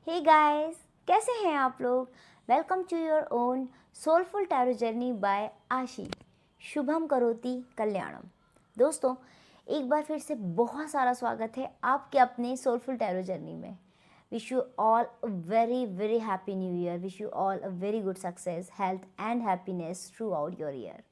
Hey guys, कैसे हैं आप लोग। Welcome to your own soulful tarot journey by Aashi. शुभम करोति कल्याणम। दोस्तों, एक बार फिर से बहुत सारा स्वागत है आपके अपने सोलफुल टैरो जर्नी में। Wish you all a very very happy new year. Wish you all a very good success, health and happiness through out your year.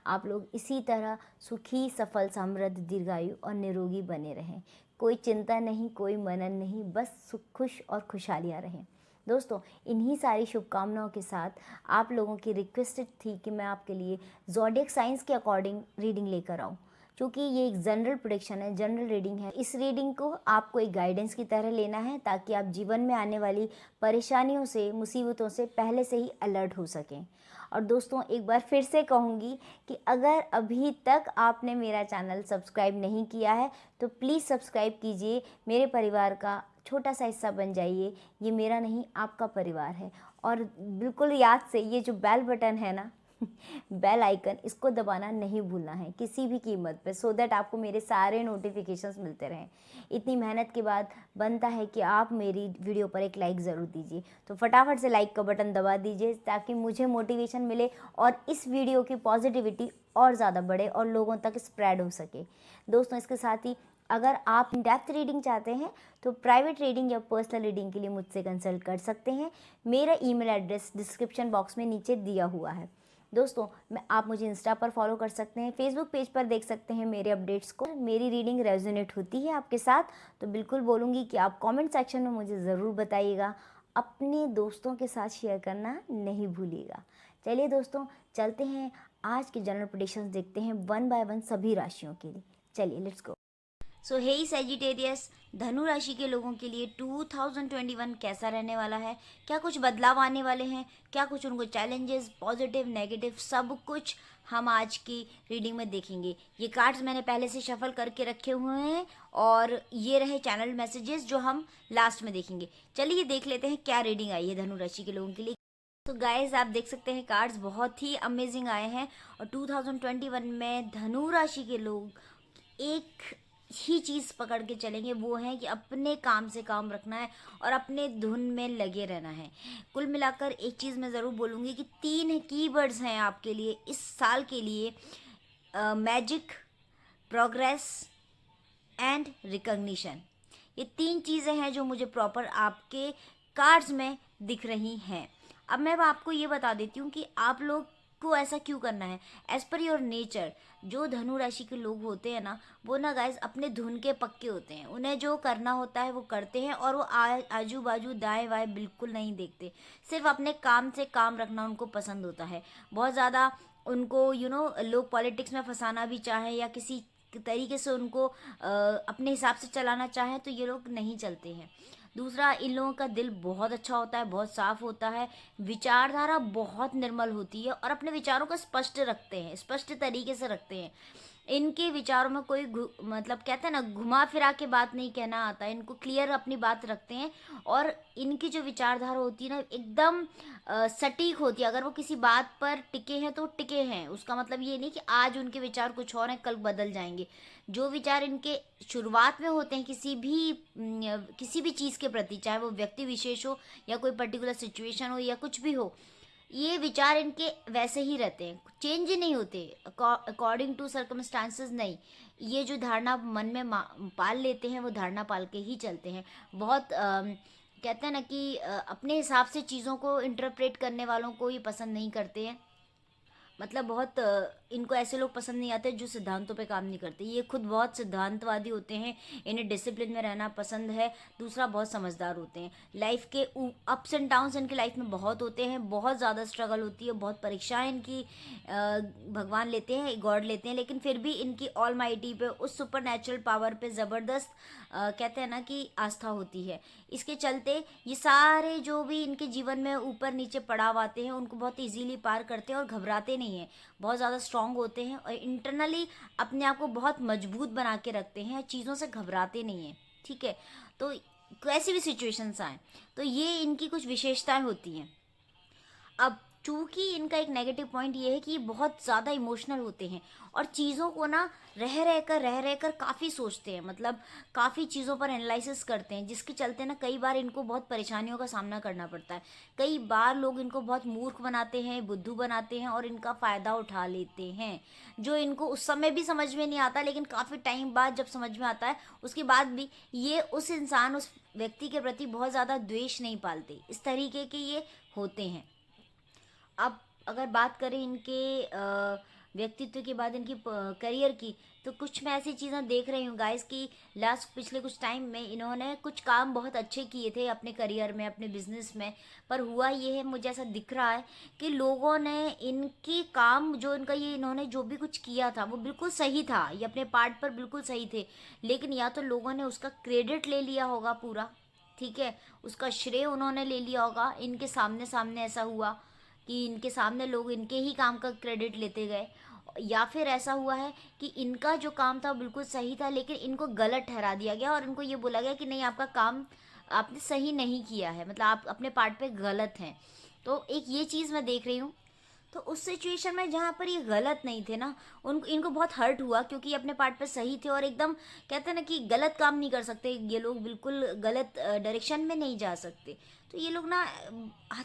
आप लोग इसी तरह सुखी, सफल, समृद्ध, दीर्घायु और निरोगी बने रहें। कोई चिंता नहीं, कोई मनन नहीं, बस सुख, खुश और खुशहालियाँ रहें। दोस्तों, इन्हीं सारी शुभकामनाओं के साथ आप लोगों की रिक्वेस्टेड थी कि मैं आपके लिए ज़ोडिएक साइंस के अकॉर्डिंग रीडिंग लेकर आऊँ। क्योंकि ये एक जनरल प्रेडिक्शन है, जनरल रीडिंग है। इस रीडिंग को आपको एक गाइडेंस की तरह लेना है ताकि आप जीवन में आने वाली परेशानियों से, मुसीबतों से पहले से ही अलर्ट हो सकें। और दोस्तों, एक बार फिर से कहूँगी कि अगर अभी तक आपने मेरा चैनल सब्सक्राइब नहीं किया है तो प्लीज़ सब्सक्राइब कीजिए। मेरे परिवार का छोटा सा हिस्सा बन जाइए। ये मेरा नहीं, आपका परिवार है। और बिल्कुल याद से ये जो बेल बटन है ना बेल आइकन, इसको दबाना नहीं भूलना है किसी भी कीमत पे, सो दैट आपको मेरे सारे नोटिफिकेशंस मिलते रहें। इतनी मेहनत के बाद बनता है कि आप मेरी वीडियो पर एक लाइक ज़रूर दीजिए। तो फटाफट से लाइक का बटन दबा दीजिए ताकि मुझे मोटिवेशन मिले और इस वीडियो की पॉजिटिविटी और ज़्यादा बढ़े और लोगों तक स्प्रेड हो सके। दोस्तों, इसके साथ ही अगर आप डेप्थ रीडिंग चाहते हैं तो प्राइवेट रीडिंग या पर्सनल रीडिंग के लिए मुझसे कंसल्ट कर सकते हैं। मेरा ईमेल एड्रेस डिस्क्रिप्शन बॉक्स में नीचे दिया हुआ है। दोस्तों, आप मुझे इंस्टा पर फॉलो कर सकते हैं, फेसबुक पेज पर देख सकते हैं मेरे अपडेट्स को। मेरी रीडिंग रेजोनेट होती है आपके साथ तो बिल्कुल बोलूँगी कि आप कमेंट सेक्शन में मुझे ज़रूर बताइएगा। अपने दोस्तों के साथ शेयर करना नहीं भूलिएगा। चलिए दोस्तों, चलते हैं आज के जनरल प्रेडिक्शंस देखते हैं वन बाय वन सभी राशियों के लिए। चलिए, let's go. So hey Sagittarius, धनु राशि के लोगों के लिए 2021 कैसा रहने वाला है। क्या कुछ बदलाव आने वाले हैं, क्या कुछ उनको चैलेंजेस, पॉजिटिव, नेगेटिव, सब कुछ हम आज की रीडिंग में देखेंगे। ये कार्ड्स मैंने पहले से शफल करके रखे हुए हैं और ये रहे चैनल मैसेजेस जो हम लास्ट में देखेंगे। चलिए देख लेते हैं क्या रीडिंग आई है धनु राशि के लोगों के लिए। तो गाइज, आप देख सकते हैं कार्ड्स बहुत ही अमेजिंग आए हैं और 2021 में धनु राशि के लोग एक ही चीज़ पकड़ के चलेंगे, वो है कि अपने काम से काम रखना है और अपने धुन में लगे रहना है। कुल मिलाकर एक चीज़ मैं ज़रूर बोलूँगी कि 3 कीवर्ड्स हैं आपके लिए इस साल के लिए: मैजिक, प्रोग्रेस एंड रिकग्निशन। ये 3 चीज़ें हैं जो मुझे प्रॉपर आपके कार्ड्स में दिख रही हैं। अब मैं आपको ये बता देती हूँ कि आप लोग को ऐसा क्यों करना है। एज पर योर नेचर, जो धनु राशि के लोग होते हैं ना, वो ना गाइज अपने धुन के पक्के होते हैं। उन्हें जो करना होता है वो करते हैं और वो आजू बाजू दाएं बाएं बिल्कुल नहीं देखते। सिर्फ अपने काम से काम रखना उनको पसंद होता है बहुत ज़्यादा। उनको लोग पॉलिटिक्स में फंसाना भी चाहे या किसी तरीके से उनको अपने हिसाब से चलाना चाहे तो ये लोग नहीं चलते हैं। दूसरा, इन लोगों का दिल बहुत अच्छा होता है, बहुत साफ होता है, विचारधारा बहुत निर्मल होती है और अपने विचारों को स्पष्ट रखते हैं, स्पष्ट तरीके से रखते हैं। इनके विचारों में कोई मतलब कहते हैं ना, घुमा फिरा के बात नहीं कहना आता है। इनको क्लियर अपनी बात रखते हैं और इनकी जो विचारधारा होती है ना, एकदम सटीक होती है। अगर वो किसी बात पर टिके हैं तो टिके हैं, उसका मतलब ये नहीं कि आज उनके विचार कुछ और हैं कल बदल जाएंगे। जो विचार इनके शुरुआत में होते हैं किसी भी चीज़ के प्रति, चाहे वो व्यक्ति विशेष हो या कोई पर्टिकुलर सिचुएशन हो या कुछ भी हो, ये विचार इनके वैसे ही रहते हैं, चेंज ही नहीं होते अकॉर्डिंग टू सर्कमस्टांसेस। नहीं, ये जो धारणा मन में पाल लेते हैं वो धारणा पाल के ही चलते हैं। बहुत कहते हैं ना कि अपने हिसाब से चीज़ों को इंटरप्रेट करने वालों को ये पसंद नहीं करते हैं। मतलब बहुत इनको ऐसे लोग पसंद नहीं आते जो सिद्धांतों पे काम नहीं करते। ये खुद बहुत सिद्धांतवादी होते हैं, इन्हें डिसिप्लिन में रहना पसंद है। दूसरा, बहुत समझदार होते हैं। लाइफ के अप्स एंड डाउन्स इनकी लाइफ में बहुत होते हैं, बहुत ज़्यादा स्ट्रगल होती है, बहुत परीक्षाएं इनकी भगवान लेते हैं, गॉड लेते हैं, लेकिन फिर भी इनकी ऑल माइटी पे, उस सुपर नेचुरल पावर पे ज़बरदस्त कहते हैं ना कि आस्था होती है। इसके चलते ये सारे जो भी इनके जीवन में ऊपर नीचे पड़ाव आते हैं उनको बहुत इजीली पार करते हैं और घबराते नहीं हैं। बहुत ज़्यादा स्ट्रांग होते हैं और इंटरनली अपने आप को बहुत मजबूत बना के रखते हैं, चीज़ों से घबराते नहीं हैं। ठीक है, तो कैसी भी सिचुएशंस आए तो ये इनकी कुछ विशेषताएं होती हैं। अब चूँकि इनका एक नेगेटिव पॉइंट ये है कि ये बहुत ज़्यादा इमोशनल होते हैं और चीज़ों को ना रह कर काफ़ी सोचते हैं, मतलब काफ़ी चीज़ों पर एनालिसिस करते हैं, जिसके चलते ना कई बार इनको बहुत परेशानियों का सामना करना पड़ता है। कई बार लोग इनको बहुत मूर्ख बनाते हैं, बुद्धू बनाते हैं और इनका फ़ायदा उठा लेते हैं, जो इनको उस समय भी समझ में नहीं आता, लेकिन काफ़ी टाइम बाद जब समझ में आता है, उसके बाद भी ये उस व्यक्ति के प्रति बहुत ज़्यादा द्वेष नहीं पालते। इस तरीके के ये होते हैं। अब अगर बात करें इनके व्यक्तित्व के बाद इनकी करियर की, तो कुछ मैं ऐसी चीज़ें देख रही हूँ गाइस कि पिछले कुछ टाइम में इन्होंने कुछ काम बहुत अच्छे किए थे अपने करियर में, अपने बिजनेस में। पर हुआ ये है, मुझे ऐसा दिख रहा है कि लोगों ने इनकी काम जो इनका ये इन्होंने जो भी कुछ किया था वो बिल्कुल सही था, ये अपने पार्ट पर बिल्कुल सही थे, लेकिन या तो लोगों ने उसका क्रेडिट ले लिया होगा पूरा, ठीक है, उसका श्रेय उन्होंने ले लिया होगा। इनके सामने सामने ऐसा हुआ कि इनके सामने लोग इनके ही काम का क्रेडिट लेते गए, या फिर ऐसा हुआ है कि इनका जो काम था बिल्कुल सही था, लेकिन इनको गलत ठहरा दिया गया और इनको ये बोला गया कि नहीं, आपका काम आपने सही नहीं किया है, मतलब आप अपने पार्ट पे गलत हैं। तो एक ये चीज़ मैं देख रही हूँ। तो उस सिचुएशन में जहाँ पर ये गलत नहीं थे ना, उन इनको बहुत हर्ट हुआ, क्योंकि ये अपने पार्ट पे सही थे और एकदम कहते हैं ना कि गलत काम नहीं कर सकते ये लोग, बिल्कुल गलत डायरेक्शन में नहीं जा सकते। तो ये लोग ना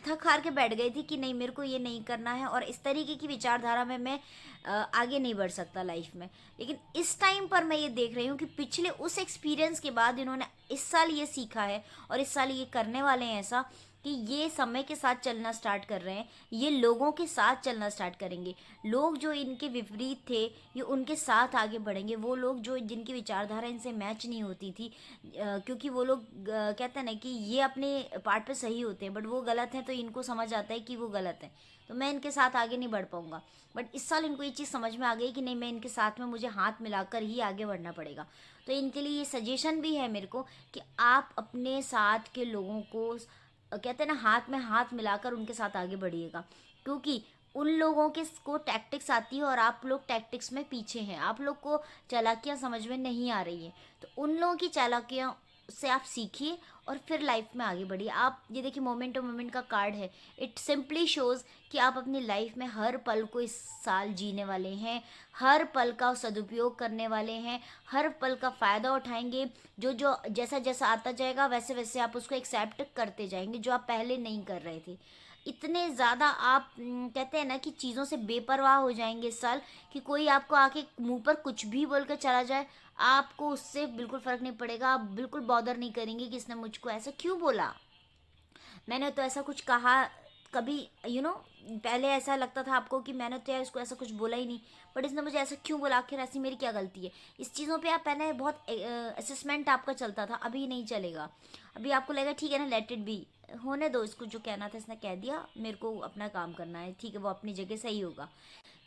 थक हार के बैठ गए थे कि नहीं, मेरे को ये नहीं करना है और इस तरीके की विचारधारा में मैं आगे नहीं बढ़ सकता लाइफ में। लेकिन इस टाइम पर मैं ये देख रही हूँ कि पिछले उस एक्सपीरियंस के बाद इन्होंने इस साल ये सीखा है और इस साल ये करने वाले हैं ऐसा कि ये समय के साथ चलना स्टार्ट कर रहे हैं, ये लोगों के साथ चलना स्टार्ट करेंगे। लोग जो इनके विपरीत थे ये उनके साथ आगे बढ़ेंगे, वो लोग जो जिनकी विचारधारा इनसे मैच नहीं होती थी, क्योंकि वो लोग कहते हैं ना कि ये अपने पार्ट पे सही होते हैं बट वो गलत हैं, तो इनको समझ आता है कि वो गलत है, तो मैं इनके साथ आगे नहीं बढ़ पाऊँगा। बट इस साल इनको ये चीज़ समझ में आ गई कि नहीं, मैं इनके साथ में मुझे हाथ मिलाकर ही आगे बढ़ना पड़ेगा। तो इनके लिए ये सजेशन भी है मेरे को कि आप अपने साथ के लोगों को कहते हैं ना हाथ में हाथ मिलाकर उनके साथ आगे बढ़िएगा, क्योंकि उन लोगों के को टैक्टिक्स आती है और आप लोग टैक्टिक्स में पीछे हैं, आप लोग को चालाकियाँ समझ में नहीं आ रही हैं। तो उन लोगों की चालाकियाँ से आप सीखिए और फिर लाइफ में आगे बढ़िए। आप ये देखिए, मोमेंट टू मोमेंट का कार्ड है, इट सिंपली शोज़ कि आप अपनी लाइफ में हर पल को इस साल जीने वाले हैं, हर पल का सदुपयोग करने वाले हैं, हर पल का फ़ायदा उठाएंगे। जो जो जैसा जैसा आता जाएगा वैसे वैसे आप उसको एक्सेप्ट करते जाएंगे, जो आप पहले नहीं कर रहे थे। इतने ज़्यादा आप कहते हैं ना कि चीज़ों से बेपरवाह हो जाएंगे इस साल कि कोई आपको आके मुंह पर कुछ भी बोल कर चला जाए, आपको उससे बिल्कुल फ़र्क नहीं पड़ेगा, आप बिल्कुल बॉदर नहीं करेंगे कि इसने मुझको ऐसा क्यों बोला, मैंने तो ऐसा कुछ कहा कभी, पहले ऐसा लगता था आपको कि मैंने तो यार इसको ऐसा कुछ बोला ही नहीं, बट इसने मुझे ऐसा क्यों बोला, आखिर ऐसी मेरी क्या गलती है। इस चीज़ों पे आप पहले बहुत असेसमेंट आपका चलता था, अभी नहीं चलेगा। अभी आपको लगेगा ठीक है ना, लेट इट बी, होने दो इसको, जो कहना था इसने कह दिया, मेरे को अपना काम करना है, ठीक है, वो अपनी जगह सही होगा।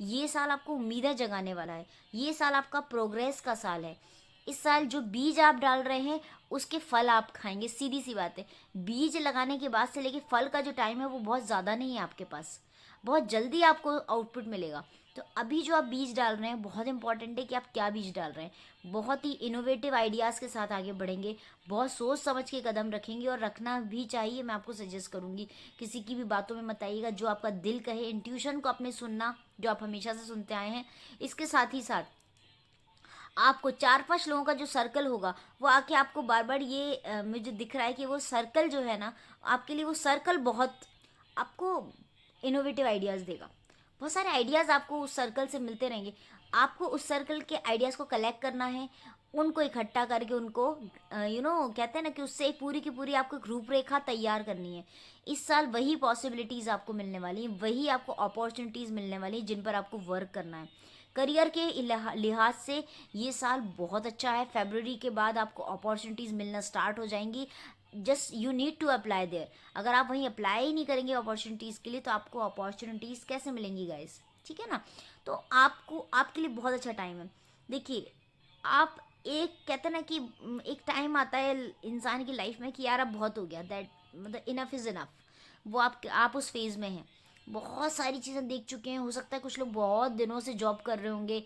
ये साल आपको उम्मीदें जगाने वाला है, ये साल आपका प्रोग्रेस का साल है। इस साल जो बीज आप डाल रहे हैं उसके फल आप खाएंगे, सीधी सी बात है। बीज लगाने के बाद से लेके फल का जो टाइम है वो बहुत ज़्यादा नहीं है आपके पास, बहुत जल्दी आपको आउटपुट मिलेगा। तो अभी जो आप बीज डाल रहे हैं, बहुत इंपॉर्टेंट है कि आप क्या बीज डाल रहे हैं। बहुत ही इनोवेटिव आइडियाज़ के साथ आगे बढ़ेंगे, बहुत सोच समझ के कदम रखेंगे और रखना भी चाहिए। मैं आपको सजेस्ट करूँगी किसी की भी बातों में मत आइएगा, जो आपका दिल कहे, इंट्यूशन को अपने सुनना, जो आप हमेशा से सुनते आए हैं। इसके साथ ही साथ आपको 4-5 लोगों का जो सर्कल होगा वो आके आपको बार बार ये मुझे दिख रहा है कि वो सर्कल जो है ना, आपके लिए वो सर्कल बहुत आपको इनोवेटिव आइडियाज़ देगा। बहुत सारे आइडियाज़ आपको उस सर्कल से मिलते रहेंगे। आपको उस सर्कल के आइडियाज़ को कलेक्ट करना है, उनको इकट्ठा करके उनको कहते हैं ना कि उससे एक पूरी की पूरी आपको एक रूपरेखा तैयार करनी है। इस साल वही पॉसिबिलिटीज़ आपको मिलने वाली हैं, वही आपको अपॉर्चुनिटीज़ मिलने वाली हैं जिन पर आपको वर्क करना है। करियर के लिहाज से ये साल बहुत अच्छा है। फरवरी के बाद आपको अपॉर्चुनिटीज़ मिलना स्टार्ट हो जाएंगी, just you need to apply there. अगर आप वहीं अप्लाई ही नहीं करेंगे अपॉर्चुनिटीज़ के लिए तो आपको अपॉर्चुनिटीज़ कैसे मिलेंगी गाइस, ठीक है ना। तो आपको आपके लिए बहुत अच्छा टाइम है। देखिए, आप एक कहते हैं ना कि एक टाइम आता है इंसान की लाइफ में कि यार अब बहुत हो गया, दैट मतलब इनफ इज़ इनफ। वो आप उस फेज़ में हैं, बहुत सारी चीज़ें देख चुके हैं। हो सकता है कुछ लोग बहुत दिनों से जॉब कर रहे होंगे,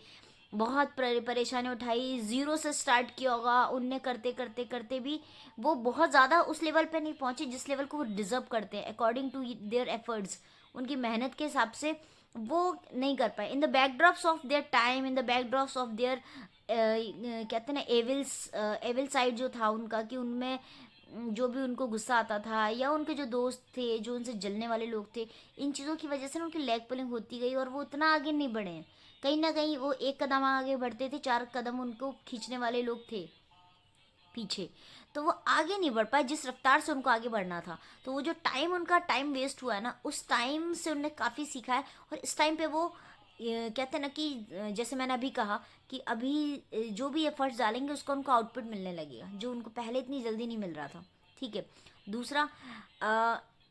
बहुत परेशानी उठाई, ज़ीरो से स्टार्ट किया होगा उनने, करते करते करते भी वो बहुत ज़्यादा उस लेवल पे नहीं पहुँचे जिस लेवल को वो डिज़र्व करते हैं अकॉर्डिंग टू देयर एफर्ट्स। उनकी मेहनत के हिसाब से वो नहीं कर पाए। In the backdrops of their time, in the backdrops of their कहते हैं ना एविल साइड जो था उनका, कि उनमें जो भी उनको गुस्सा आता था, या उनके जो दोस्त थे, जो उनसे जलने वाले लोग थे, इन चीज़ों की वजह से ना उनकी लेग पुलिंग होती गई और वो उतना आगे नहीं बढ़े हैं। कहीं ना कहीं वो एक कदम आगे बढ़ते थे, 4 कदम उनको खींचने वाले लोग थे पीछे, तो वो आगे नहीं बढ़ पाए जिस रफ्तार से उनको आगे बढ़ना था। तो वो जो टाइम उनका टाइम वेस्ट हुआ है ना, उस टाइम से उन्होंने काफ़ी सीखा है। और इस टाइम पे वो कहते हैं ना कि जैसे मैंने अभी कहा कि अभी जो भी एफर्ट्स डालेंगे उसका उनको आउटपुट मिलने लगेगा, जो उनको पहले इतनी जल्दी नहीं मिल रहा था। ठीक है। दूसरा,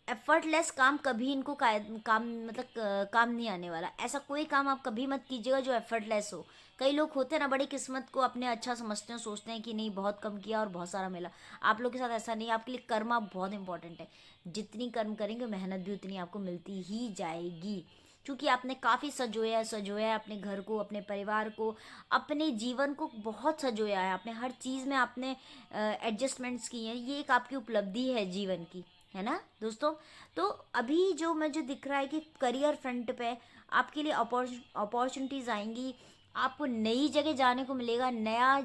एफर्टलेस काम कभी इनको काम मतलब काम नहीं आने वाला। ऐसा कोई काम आप कभी मत कीजिएगा जो एफर्टलेस हो। कई लोग होते हैं ना, बड़ी किस्मत को अपने अच्छा समझते हैं, सोचते हैं कि नहीं बहुत कम किया और बहुत सारा मिला। आप लोग के साथ ऐसा नहीं। आपके लिए कर्म बहुत इंपॉर्टेंट है। जितनी कर्म करेंगे मेहनत भी उतनी आपको मिलती ही जाएगी, क्योंकि आपने काफ़ी सजोया है अपने घर को, अपने परिवार को, अपने जीवन को बहुत सजोया है। आपने हर चीज़ में आपने एडजस्टमेंट्स किए हैं। ये एक आपकी उपलब्धि है जीवन की, है ना दोस्तों। तो अभी जो मुझे दिख रहा है कि करियर फ्रंट पे आपके लिए अपॉर्चुनिटीज़ आएंगी। आपको नई जगह जाने को मिलेगा, नया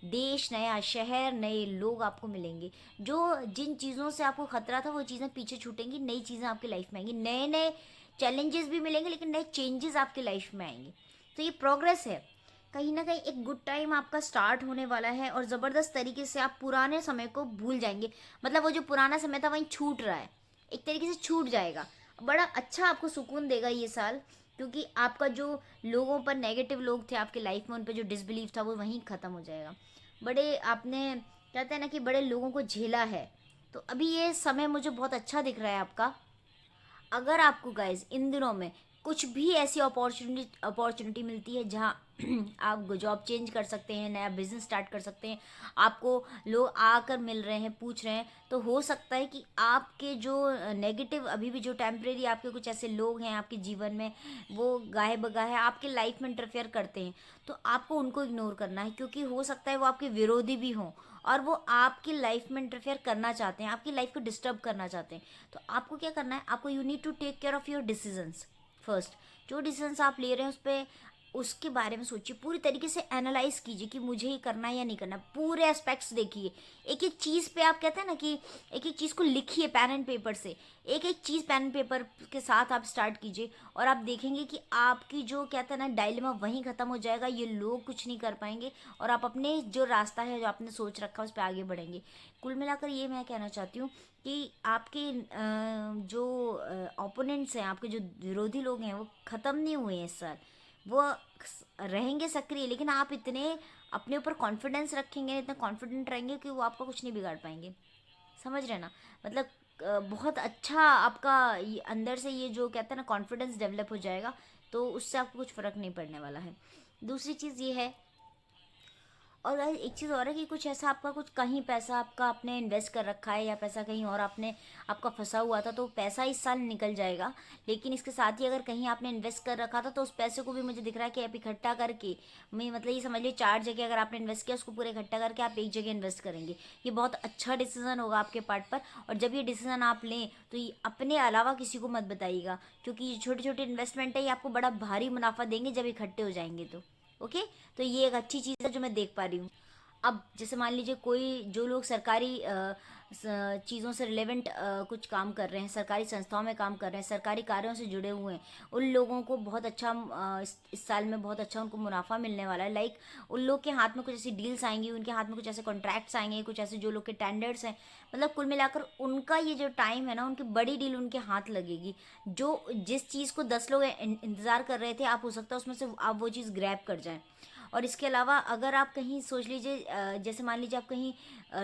देश, नया शहर, नए लोग आपको मिलेंगे। जो जिन चीज़ों से आपको खतरा था वो चीज़ें पीछे छूटेंगी, नई चीज़ें आपकी लाइफ में आएंगी, नए नए चैलेंजेस भी मिलेंगे, लेकिन नए चेंजेस आपकी लाइफ में आएंगे। तो ये प्रोग्रेस है। कहीं ना कहीं एक गुड टाइम आपका स्टार्ट होने वाला है और ज़बरदस्त तरीके से आप पुराने समय को भूल जाएंगे। मतलब वो जो पुराना समय था वहीं छूट रहा है, एक तरीके से छूट जाएगा। बड़ा अच्छा आपको सुकून देगा ये साल, क्योंकि आपका जो लोगों पर नेगेटिव लोग थे आपके लाइफ में, उन पर जो डिसबिलीव था वो वहीं ख़त्म हो जाएगा। बड़े आपने कहते हैं ना कि बड़े लोगों को झेला है, तो अभी ये समय मुझे बहुत अच्छा दिख रहा है आपका। अगर आपको गाइज इन दिनों में कुछ भी ऐसी अपॉर्चुनिटी मिलती है जहाँ आप जॉब चेंज कर सकते हैं, नया बिजनेस स्टार्ट कर सकते हैं, आपको लोग आकर मिल रहे हैं, पूछ रहे हैं, तो हो सकता है कि आपके जो नेगेटिव अभी भी जो टेम्परेरी आपके कुछ ऐसे लोग हैं आपके जीवन में, वो गाहे बगाहे आपके लाइफ में इंटरफेयर करते हैं, तो आपको उनको इग्नोर करना है। क्योंकि हो सकता है वो आपके विरोधी भी हों और वो आपकी लाइफ में इंटरफेयर करना चाहते हैं, आपकी लाइफ को डिस्टर्ब करना चाहते हैं। तो आपको क्या करना है, आपको you need to take care of your decisions first. जो डिसीजंस आप ले रहे हैं उस पर उसके बारे में सोचिए, पूरी तरीके से एनालाइज कीजिए कि मुझे ये करना है या नहीं करना। पूरे एस्पेक्ट्स देखिए, एक एक चीज़ पे आप कहते हैं ना कि एक एक चीज़ को लिखिए पेन एंड पेपर से। एक एक चीज़ पेन एंड पेपर के साथ आप स्टार्ट कीजिए और आप देखेंगे कि आपकी जो कहते हैं ना डायलेमा वहीं ख़त्म हो जाएगा। ये लोग कुछ नहीं कर पाएंगे और आप अपने जो रास्ता है जो आपने सोच रखा है उस पर आगे बढ़ेंगे। कुल मिलाकर ये मैं कहना चाहती हूँ कि आपके जो ओपोनेंट्स हैं, आपके जो विरोधी लोग हैं, वो ख़त्म नहीं हुए हैं इस साल। वो रहेंगे सक्रिय, लेकिन आप इतने अपने ऊपर कॉन्फिडेंस रखेंगे, इतने कॉन्फिडेंट रहेंगे कि वो आपका कुछ नहीं बिगाड़ पाएंगे। समझ रहे ना। मतलब बहुत अच्छा आपका ये अंदर से ये जो कहते हैं ना कॉन्फिडेंस डेवलप हो जाएगा, तो उससे आपको कुछ फ़र्क नहीं पड़ने वाला है। दूसरी चीज़ ये है, और गाइस एक चीज़ और है कि कुछ ऐसा आपका कुछ कहीं पैसा आपका आपने इन्वेस्ट कर रखा है या पैसा कहीं और आपने आपका फंसा हुआ था, तो पैसा इस साल निकल जाएगा। लेकिन इसके साथ ही अगर कहीं आपने इन्वेस्ट कर रखा था तो उस पैसे को भी मुझे दिख रहा है कि आप इकट्ठा करके, मैं मतलब ये समझ लीजिए 4 जगह अगर आपने इन्वेस्ट किया उसको पूरा इकट्ठा करके आप एक जगह इन्वेस्ट करेंगे। ये बहुत अच्छा डिसीजन होगा आपके पार्ट पर। और जब ये डिसीजन आप लें तो ये अपने अलावा किसी को मत बताइएगा, क्योंकि ये छोटे छोटे इन्वेस्टमेंट है, ये आपको बड़ा भारी मुनाफा देंगे जब इकट्ठे हो जाएंगे तो। ओके। तो ये एक अच्छी चीज़ है जो मैं देख पा रही हूँ। अब जैसे मान लीजिए कोई जो लोग सरकारी चीज़ों से रिलेवेंट कुछ काम कर रहे हैं, सरकारी संस्थाओं में काम कर रहे हैं, सरकारी कार्यों से जुड़े हुए हैं, उन लोगों को बहुत अच्छा इस साल में बहुत अच्छा उनको मुनाफा मिलने वाला है। लाइक उन लोग के हाथ में कुछ ऐसी डील्स आएंगी, उनके हाथ में कुछ ऐसे कॉन्ट्रैक्ट्स आएंगे, कुछ ऐसे जो लोग के टेंडर्स हैं। मतलब कुल मिलाकर उनका ये जो टाइम है ना, उनकी बड़ी डील उनके हाथ लगेगी। जो जिस चीज़ को 10 लोग इंतज़ार कर रहे थे, आप हो सकता है उसमें से आप वो चीज़ ग्रैब कर जाएं। और इसके अलावा अगर आप कहीं सोच लीजिए जैसे मान लीजिए आप कहीं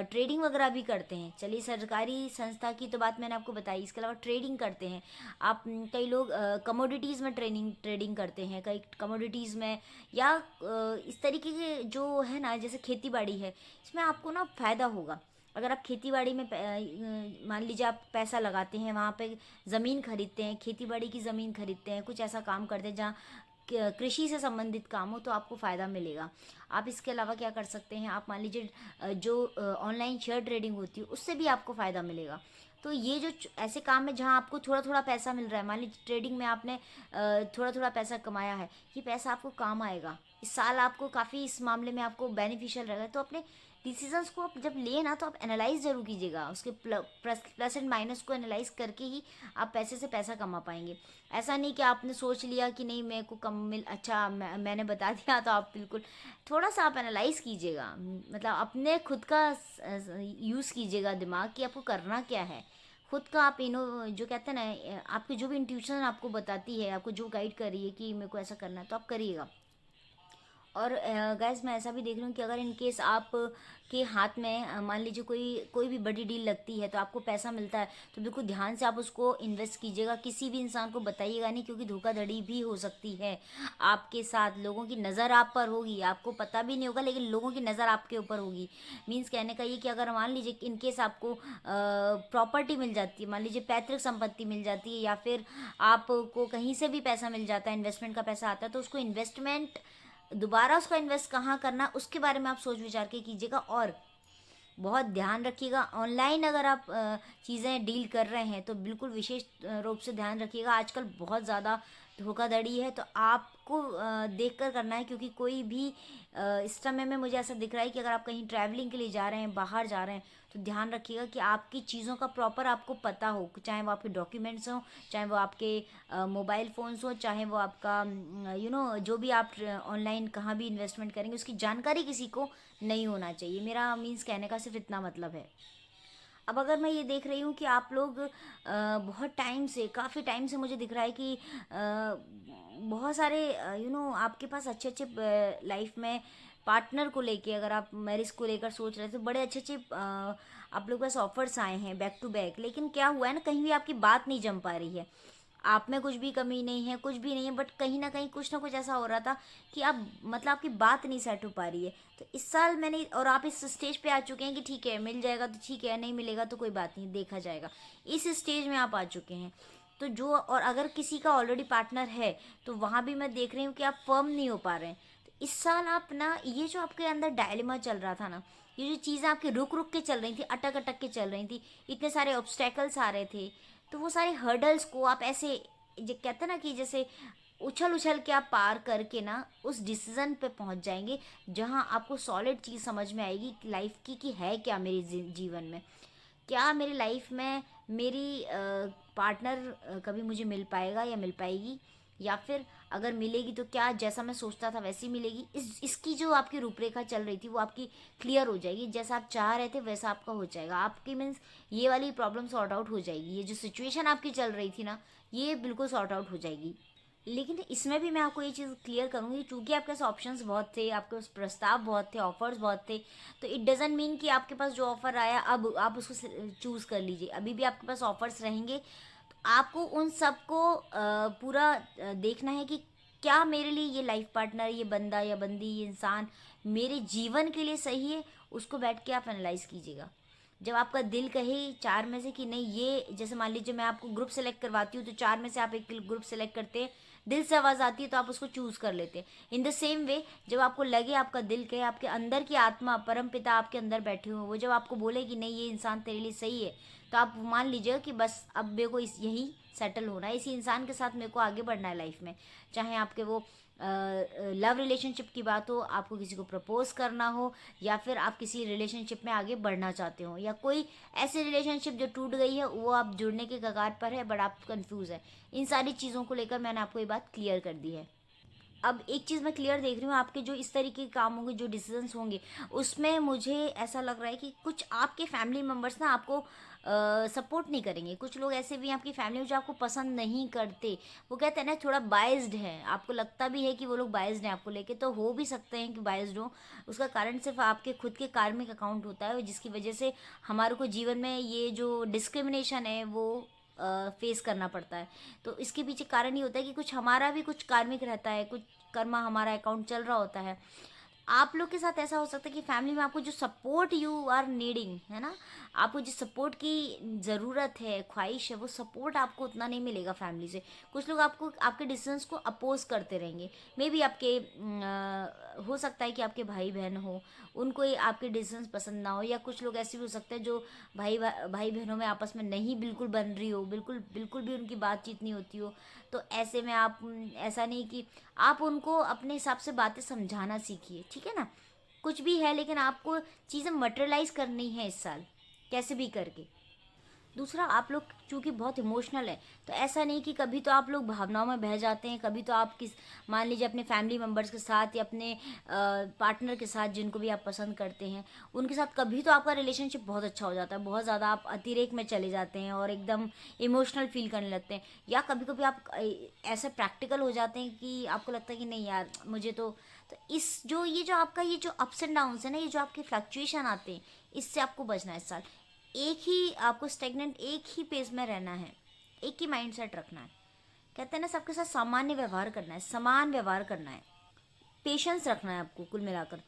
ट्रेडिंग वगैरह भी करते हैं, चलिए सरकारी संस्था की तो बात मैंने आपको बताई, इसके अलावा ट्रेडिंग करते हैं आप। कई लोग कमोडिटीज़ में ट्रेडिंग करते हैं, कई कमोडिटीज़ में, या इस तरीके के जो है ना, जैसे खेती बाड़ी है, इसमें आपको ना फ़ायदा होगा। अगर आप खेती बाड़ी में मान लीजिए आप पैसा लगाते हैं, वहाँ पे ज़मीन खरीदते हैं, खेती बाड़ी की ज़मीन खरीदते हैं, कुछ ऐसा काम करते हैं जहाँ कृषि से संबंधित काम हो तो आपको फ़ायदा मिलेगा। आप इसके अलावा क्या कर सकते हैं, आप मान लीजिए जो ऑनलाइन शेयर ट्रेडिंग होती है उससे भी आपको फ़ायदा मिलेगा। तो ये जो ऐसे काम है जहाँ आपको थोड़ा थोड़ा पैसा मिल रहा है, मान लीजिए ट्रेडिंग में आपने थोड़ा थोड़ा पैसा कमाया है, ये पैसा आपको काम आएगा। इस साल आपको काफ़ी इस मामले में आपको बेनिफिशियल रहेगा। तो अपने डिसीजंस को आप जब लें ना तो आप एनालाइज ज़रूर कीजिएगा, उसके प्लस एंड माइनस को एनालाइज करके ही आप पैसे से पैसा कमा पाएंगे। ऐसा नहीं कि आपने सोच लिया कि नहीं मेरे को कम मिल, अच्छा मैंने बता दिया, तो आप बिल्कुल थोड़ा सा आप एनालाइज कीजिएगा, मतलब अपने खुद का यूज़ कीजिएगा दिमाग कि आपको करना क्या है। खुद का आप जो कहते हैं ना, आपकी जो भी इंट्यूशन आपको बताती है, आपको जो गाइड कर रही है कि मेरे को ऐसा करना है, तो आप करिएगा। और गैस मैं ऐसा भी देख रही हूँ कि अगर इन केस आप के हाथ में मान लीजिए कोई कोई भी बड़ी डील लगती है तो आपको पैसा मिलता है, तो बिल्कुल ध्यान से आप उसको इन्वेस्ट कीजिएगा। किसी भी इंसान को बताइएगा नहीं, क्योंकि धोखाधड़ी भी हो सकती है आपके साथ। लोगों की नज़र आप पर होगी, आपको पता भी नहीं होगा, लेकिन लोगों की नज़र आपके ऊपर होगी। मीन्स कहने का ये कि अगर मान लीजिए इन केस आपको प्रॉपर्टी मिल जाती है, मान लीजिए पैतृक संपत्ति मिल जाती है, या फिर आपको कहीं से भी पैसा मिल जाता है, इन्वेस्टमेंट का पैसा आता है, तो उसको इन्वेस्टमेंट दोबारा उसका इन्वेस्ट कहाँ करना उसके बारे में आप सोच विचार के कीजिएगा। और बहुत ध्यान रखिएगा, ऑनलाइन अगर आप चीज़ें डील कर रहे हैं तो बिल्कुल विशेष रूप से ध्यान रखिएगा। आजकल बहुत ज़्यादा धोखाधड़ी है, तो आपको देख कर करना है, क्योंकि कोई भी इस समय में मुझे ऐसा दिख रहा है कि अगर आप कहीं ट्रैवलिंग के लिए जा रहे हैं, बाहर जा रहे हैं, तो ध्यान रखिएगा कि आपकी चीज़ों का प्रॉपर आपको पता हो, चाहे वो आपके डॉक्यूमेंट्स हों, चाहे वो आपके मोबाइल फ़ोन्स हो, चाहे वो आपका जो भी आप ऑनलाइन कहाँ भी इन्वेस्टमेंट करेंगे उसकी जानकारी किसी को नहीं होना चाहिए। मेरा मीन्स कहने का सिर्फ इतना मतलब है। अब अगर मैं ये देख रही हूँ कि आप लोग बहुत टाइम से, काफ़ी टाइम से मुझे दिख रहा है कि बहुत सारे आपके पास अच्छे अच्छे लाइफ में पार्टनर को लेके, अगर आप मैरिज को लेकर सोच रहे थे, बड़े अच्छे अच्छे आप लोग के पास ऑफर्स आए हैं बैक टू बैक, लेकिन क्या हुआ है ना, कहीं भी आपकी बात नहीं जम पा रही है। आप में कुछ भी कमी नहीं है, कुछ भी नहीं है, बट कहीं ना कहीं कुछ ना कुछ ऐसा हो रहा था कि आप मतलब आपकी बात नहीं सेट हो पा रही है। तो इस साल मैंने, और आप इस स्टेज पे आ चुके हैं कि ठीक है मिल जाएगा तो ठीक है, नहीं मिलेगा तो कोई बात नहीं, देखा जाएगा। इस स्टेज में आप आ चुके हैं। तो जो, और अगर किसी का ऑलरेडी पार्टनर है तो वहाँ भी मैं देख रही हूँ कि आप फर्म नहीं हो पा रहे हैं। तो इस साल आप ना, ये जो आपके अंदर डायलेमा चल रहा था ना, ये जो चीज़ें आपके रुक रुक के चल रही थी, अटक अटक के चल रही थी, इतने सारे ऑब्स्टेकल्स आ रहे थे, तो वो सारे हर्डल्स को आप ऐसे, जो कहते हैं ना कि जैसे उछल उछल के आप पार करके ना उस डिसीजन पे पहुंच जाएंगे जहां आपको सॉलिड चीज़ समझ में आएगी लाइफ की, कि है क्या मेरे जीवन में, क्या मेरी लाइफ में मेरी पार्टनर कभी मुझे मिल पाएगा या मिल पाएगी, या फिर अगर मिलेगी तो क्या जैसा मैं सोचता था वैसी मिलेगी। इसकी जो आपकी रूपरेखा चल रही थी वो आपकी क्लियर हो जाएगी, जैसा आप चाह रहे थे वैसा आपका हो जाएगा। आपकी मीन्स ये वाली प्रॉब्लम सॉर्ट आउट हो जाएगी, ये जो सिचुएशन आपकी चल रही थी ना ये बिल्कुल सॉर्ट आउट हो जाएगी। लेकिन इसमें भी मैं आपको ये चीज़ क्लियर करूँगी, चूँकि आपके पास ऑप्शंस बहुत थे, आपके पास प्रस्ताव बहुत थे, ऑफर्स बहुत थे, तो इट डज़ंट मीन कि आपके पास जो ऑफ़र आया अब आप उसको चूज़ कर लीजिए। अभी भी आपके पास ऑफर्स रहेंगे, तो आपको उन सबको पूरा देखना है कि क्या मेरे लिए ये लाइफ पार्टनर, ये बंदा या बंदी, ये इंसान मेरे जीवन के लिए सही है, उसको बैठ के आप एनालाइज कीजिएगा। जब आपका दिल कहे चार में से कि नहीं, ये जैसे मान लीजिए मैं आपको ग्रुप सेलेक्ट करवाती हूँ तो चार में से आप एक ग्रुप सेलेक्ट करते हैं, दिल से आवाज़ आती है तो आप उसको चूज़ कर लेते हैं। इन द सेम वे, जब आपको लगे, आपका दिल कहे, आपके अंदर की आत्मा, परम पिता आपके अंदर बैठे हुए, वो जब आपको बोले कि नहीं ये इंसान तेरे लिए सही है, तो आप मान लीजिएगा कि बस अब मेरे को यही सेटल होना है, इसी इंसान के साथ मेरे को आगे बढ़ना है लाइफ में। चाहे आपके वो लव रिलेशनशिप की बात हो, आपको किसी को प्रपोज करना हो, या फिर आप किसी रिलेशनशिप में आगे बढ़ना चाहते हो, या कोई ऐसी रिलेशनशिप जो टूट गई है वो आप जुड़ने के कगार पर है बट आप कंफ्यूज है, इन सारी चीज़ों को लेकर मैंने आपको ये बात क्लियर कर दी है। अब एक चीज़ मैं क्लियर देख रही हूँ, आपके जो इस तरीके के काम होंगे, जो डिसीजंस होंगे, उसमें मुझे ऐसा लग रहा है कि कुछ आपके फैमिली मेम्बर्स ना आपको सपोर्ट नहीं करेंगे। कुछ लोग ऐसे भी हैं आपकी फैमिली में जो आपको पसंद नहीं करते, वो कहते हैं ना थोड़ा बायस्ड है, आपको लगता भी है कि वो लोग बायस्ड हैं आपको लेके, तो हो भी सकते हैं कि बायस्ड हो। उसका कारण सिर्फ आपके खुद के कार्मिक अकाउंट होता है, जिसकी वजह से हमारे को जीवन में ये जो डिस्क्रिमिनेशन है वो फेस करना पड़ता है। तो इसके पीछे कारण ये होता है कि कुछ हमारा भी कुछ कार्मिक रहता है, कुछ कर्मा हमारा अकाउंट चल रहा होता है। आप लोग के साथ ऐसा हो सकता है कि फैमिली में आपको जो सपोर्ट यू आर नीडिंग है ना, आपको जिस सपोर्ट की ज़रूरत है, ख्वाहिश है, वो सपोर्ट आपको उतना नहीं मिलेगा फैमिली से। कुछ लोग आपको आपके डिसीजंस को अपोज करते रहेंगे। मे बी आपके हो सकता है कि आपके भाई बहन हो, उनको ये आपके डिसीजंस पसंद ना हो, या कुछ लोग ऐसे भी हो सकते हैं जो भाई बहनों में आपस में नहीं बिल्कुल बन रही हो, बिल्कुल बिल्कुल भी उनकी बातचीत नहीं होती हो। तो ऐसे में आप ऐसा नहीं कि आप उनको अपने हिसाब से बातें समझाना सीखिए, ठीक है ना। कुछ भी है, लेकिन आपको चीज़ें मटेरियलाइज करनी है इस साल, कैसे भी करके। दूसरा, आप लोग चूँकि बहुत इमोशनल है, तो ऐसा नहीं कि कभी तो आप लोग भावनाओं में बह जाते हैं, कभी तो आप किस मान लीजिए अपने फैमिली मेम्बर्स के साथ या अपने पार्टनर के साथ, जिनको भी आप पसंद करते हैं, उनके साथ कभी तो आपका रिलेशनशिप बहुत अच्छा हो जाता है, बहुत ज़्यादा आप अतिरेक में चले जाते हैं और एकदम इमोशनल फील करने लगते हैं। या कभी कभी आप ऐसे प्रैक्टिकल हो जाते हैं कि आपको लगता है कि नहीं यार मुझे तो इस जो ये जो आपका ये जो अप्स एंड डाउन्स है ना, ये जो आपके फ्लक्चुएशन आते हैं, इससे आपको बचना है इस साल। एक ही आपको स्टेगनेंट, एक ही पेज में रहना है, एक ही माइंड सेट रखना है। कहते हैं ना, सबके साथ सामान्य व्यवहार करना है, समान व्यवहार करना है, पेशेंस रखना है आपको। कुल मिलाकर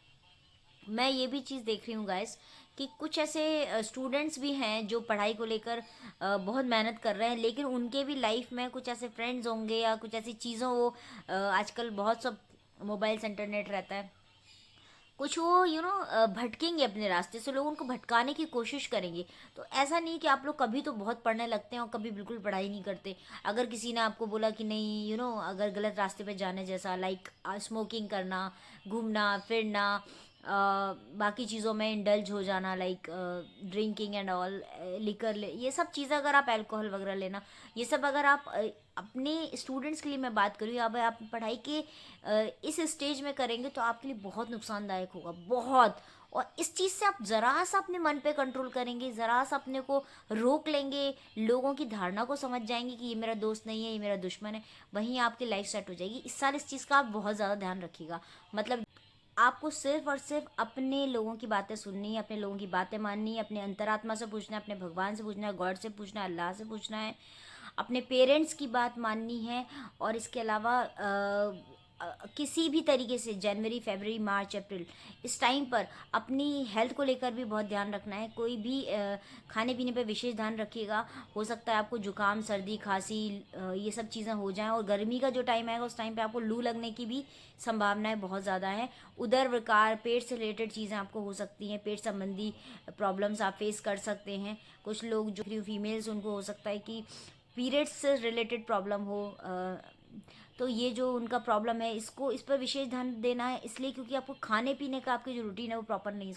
मैं ये भी चीज़ देख रही हूँ गाइस कि कुछ ऐसे स्टूडेंट्स भी हैं जो पढ़ाई को लेकर बहुत मेहनत कर रहे हैं, लेकिन उनके भी लाइफ में कुछ ऐसे फ्रेंड्स होंगे या कुछ ऐसी चीज़ों वो आजकल बहुत सब मोबाइल से इंटरनेट रहता है, कुछ वो भटकेंगे अपने रास्ते से, लोग उनको भटकाने की कोशिश करेंगे। तो ऐसा नहीं कि आप लोग कभी तो बहुत पढ़ने लगते हैं और कभी बिल्कुल पढ़ाई नहीं करते। अगर किसी ने आपको बोला कि नहीं अगर गलत रास्ते पे जाने जैसा, लाइक स्मोकिंग करना, घूमना फिरना, बाकी चीज़ों में इंडल्ज हो जाना, like drinking and all, liquor ये सब चीज़ें, अगर आप अल्कोहल वगैरह लेना, ये सब अगर आप अपने स्टूडेंट्स के लिए मैं बात करूँ, या आप पढ़ाई के इस स्टेज में करेंगे तो आपके लिए बहुत नुकसानदायक होगा, बहुत। और इस चीज़ से आप ज़रा सा अपने मन पे कंट्रोल करेंगे, ज़रा सा अपने को रोक लेंगे, लोगों की धारणा को समझ जाएंगे कि ये मेरा दोस्त नहीं है, ये मेरा दुश्मन है, वहीं आपकी लाइफ सेट हो जाएगी। इस साल इस चीज़ का आप बहुत ज़्यादा ध्यान रखिएगा। मतलब आपको सिर्फ और सिर्फ अपने लोगों की बातें सुननी है, अपने लोगों की बातें माननी है, अपने अंतरात्मा से पूछना है, अपने भगवान से पूछना है, गॉड से पूछना है, अल्लाह से पूछना है, अपने पेरेंट्स की बात माननी है। और इसके अलावा किसी भी तरीके से जनवरी फरवरी मार्च अप्रैल इस टाइम पर अपनी हेल्थ को लेकर भी बहुत ध्यान रखना है। कोई भी खाने पीने पर विशेष ध्यान रखिएगा। हो सकता है आपको जुकाम सर्दी खांसी ये सब चीज़ें हो जाएं, और गर्मी का जो टाइम आएगा उस टाइम पे आपको लू लगने की भी संभावनाएं बहुत ज़्यादा है। उदर विकार, पेट से रिलेटेड चीज़ें आपको हो सकती हैं, पेट संबंधी प्रॉब्लम्स आप फेस कर सकते हैं। कुछ लोग जो फीमेल्स, उनको हो सकता है कि पीरियड्स से रिलेटेड प्रॉब्लम हो, तो ये जो उनका प्रॉब्लम है, इसको इस पर विशेष ध्यान देना है, इसलिए क्योंकि आपको खाने पीने का आपकी जो रूटीन है वो प्रॉपर नहीं,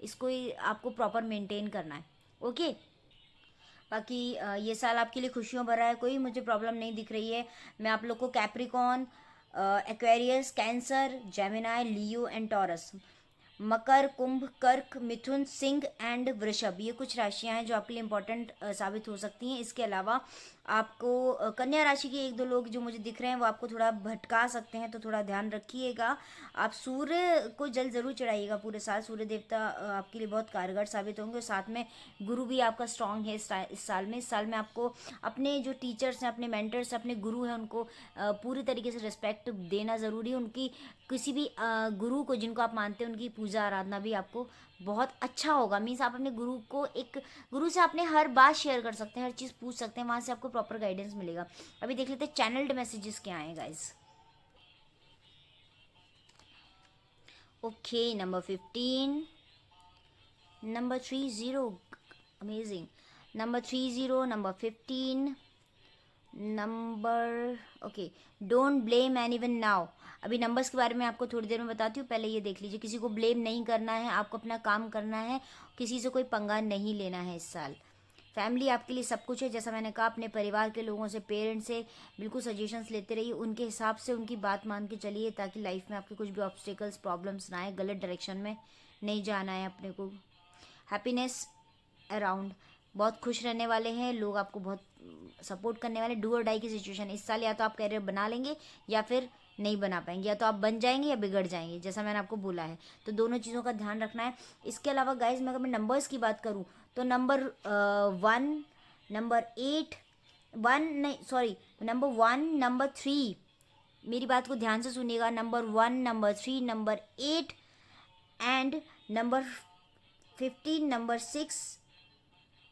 इसको ही आपको प्रॉपर मेंटेन करना है। ओके। बाकी ये साल आपके लिए खुशियों भरा है, कोई मुझे प्रॉब्लम नहीं दिख रही है। मैं आप लोग को Capricorn, Aquarius, Cancer, Gemini, Leo and Taurus, मकर, कुंभ, कर्क, मिथुन, सिंह एंड वृषभ, ये कुछ राशियां हैं जो आपके लिए इंपॉर्टेंट साबित हो सकती हैं। इसके अलावा आपको कन्या राशि के एक दो लोग जो मुझे दिख रहे हैं वो आपको थोड़ा भटका सकते हैं, तो थोड़ा ध्यान रखिएगा। आप सूर्य को जल जरूर चढ़ाइएगा पूरे साल, सूर्य देवता आपके लिए बहुत कारगर साबित होंगे। और साथ में गुरु भी आपका स्ट्रांग है इस साल में आपको अपने जो टीचर्स हैं, अपने मेंटर्स, अपने गुरु हैं, उनको पूरी तरीके से रिस्पेक्ट देना ज़रूरी है। उनकी किसी भी गुरु को जिनको आप मानते हैं उनकी पूजा आराधना भी आपको बहुत अच्छा होगा। मीन्स आप अपने गुरु को, एक गुरु से अपने हर बात शेयर कर सकते हैं, हर चीज़ पूछ सकते हैं, वहाँ से आपको प्रॉपर गाइडेंस मिलेगा। अभी देख लेते हैं चैनल्ड मैसेजेस क्या आए guys. Okay, number 15, number 30, amazing, number 30, number 15, number, okay, don't blame any one now. अभी नंबर्स के बारे में आपको थोड़ी देर में बताती हूँ, पहले ये देख लीजिए। किसी को ब्लेम नहीं करना है, आपको अपना काम करना है, किसी से कोई पंगा नहीं लेना है इस साल। फैमिली आपके लिए सब कुछ है, जैसा मैंने कहा, अपने परिवार के लोगों से, पेरेंट्स से बिल्कुल सजेशंस लेते रहिए, उनके हिसाब से उनकी बात मान के चलिए, ताकि लाइफ में आपके कुछ भी ऑब्स्टिकल्स प्रॉब्लम्स ना आए, गलत डायरेक्शन में नहीं जाना है अपने को। हैप्पीनेस अराउंड, बहुत खुश रहने वाले हैं लोग, आपको बहुत सपोर्ट करने वाले। डू और डाई की सिचुएशन इस साल, या तो आप करियर बना लेंगे या फिर नहीं बना पाएंगे, या तो आप बन जाएंगे या बिगड़ जाएंगे, जैसा मैंने आपको बोला है। तो दोनों चीज़ों का ध्यान रखना है। इसके अलावा गाइज, मैं अगर मैं नंबर्स की बात करूँ तो नंबर 1, नंबर 8, नंबर 1, नंबर 3, मेरी बात को ध्यान से सुनिएगा। Number 1, number 3, number 8 and number 15, number 6,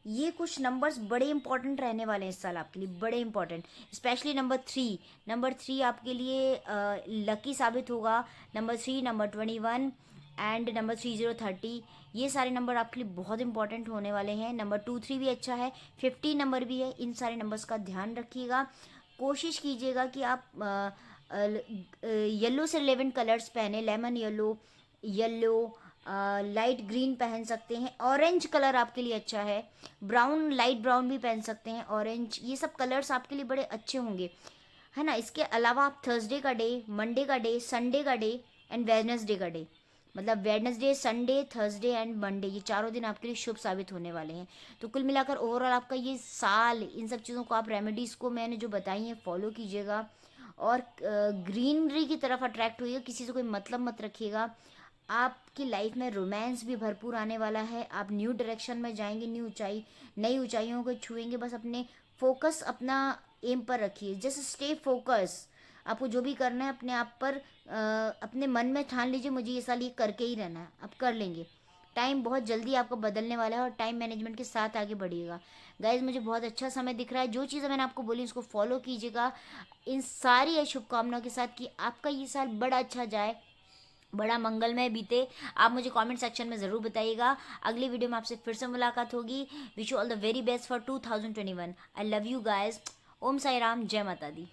ये कुछ नंबर्स बड़े इंपॉर्टेंट रहने वाले हैं इस साल आपके लिए, बड़े इंपॉर्टेंट। स्पेशली नंबर 3 आपके लिए लकी साबित होगा। नंबर 3, नंबर 21 एंड नंबर 3030, ये सारे नंबर आपके लिए बहुत इंपॉर्टेंट होने वाले हैं। नंबर 23 भी अच्छा है, 50 नंबर भी है। इन सारे नंबर्स का ध्यान रखिएगा। कोशिश कीजिएगा कि आप येलो से रिलेवेंट कलर्स पहने, लेमन येलो, लाइट ग्रीन पहन सकते हैं। ऑरेंज कलर आपके लिए अच्छा है, ब्राउन, लाइट ब्राउन भी पहन सकते हैं, ऑरेंज, ये सब कलर्स आपके लिए बड़े अच्छे होंगे, है ना। इसके अलावा आप थर्सडे का डे, मंडे का डे, संडे का डे एंड वेडनेसडे का डे, मतलब Wednesday, Sunday, Thursday and Monday, ये चारों दिन आपके लिए शुभ साबित होने वाले हैं। तो कुल मिलाकर ओवरऑल आपका ये साल, इन सब चीज़ों को आप रेमेडीज़ को मैंने जो बताई हैं फॉलो कीजिएगा और ग्रीनरी की तरफ अट्रैक्ट होइएगा, किसी से कोई मतलब मत रखिएगा। आपकी लाइफ में रोमांस भी भरपूर आने वाला है। आप न्यू डायरेक्शन में जाएंगे, नई ऊंचाइयों को छुएंगे। बस अपने फोकस, अपना एम पर रखिए, जस्ट स्टे फोकस। आपको जो भी करना है अपने आप पर अपने मन में ठान लीजिए, मुझे ये साल ये करके ही रहना है, आप कर लेंगे। टाइम बहुत जल्दी आपको बदलने वाला है और टाइम मैनेजमेंट के साथ आगे बढ़िएगा। गाइज, मुझे बहुत अच्छा समय दिख रहा है। जो चीज़ें मैंने आपको बोली उसको फॉलो कीजिएगा, इन सारी शुभकामनाओं के साथ कि आपका ये साल बड़ा अच्छा जाए, बड़ा मंगलमय बीते। आप मुझे कमेंट सेक्शन में ज़रूर बताइएगा। अगली वीडियो में आपसे फिर से मुलाकात होगी। Wish you all the very best for 2021। I love you guys. Om Sai Ram, जय माता दी।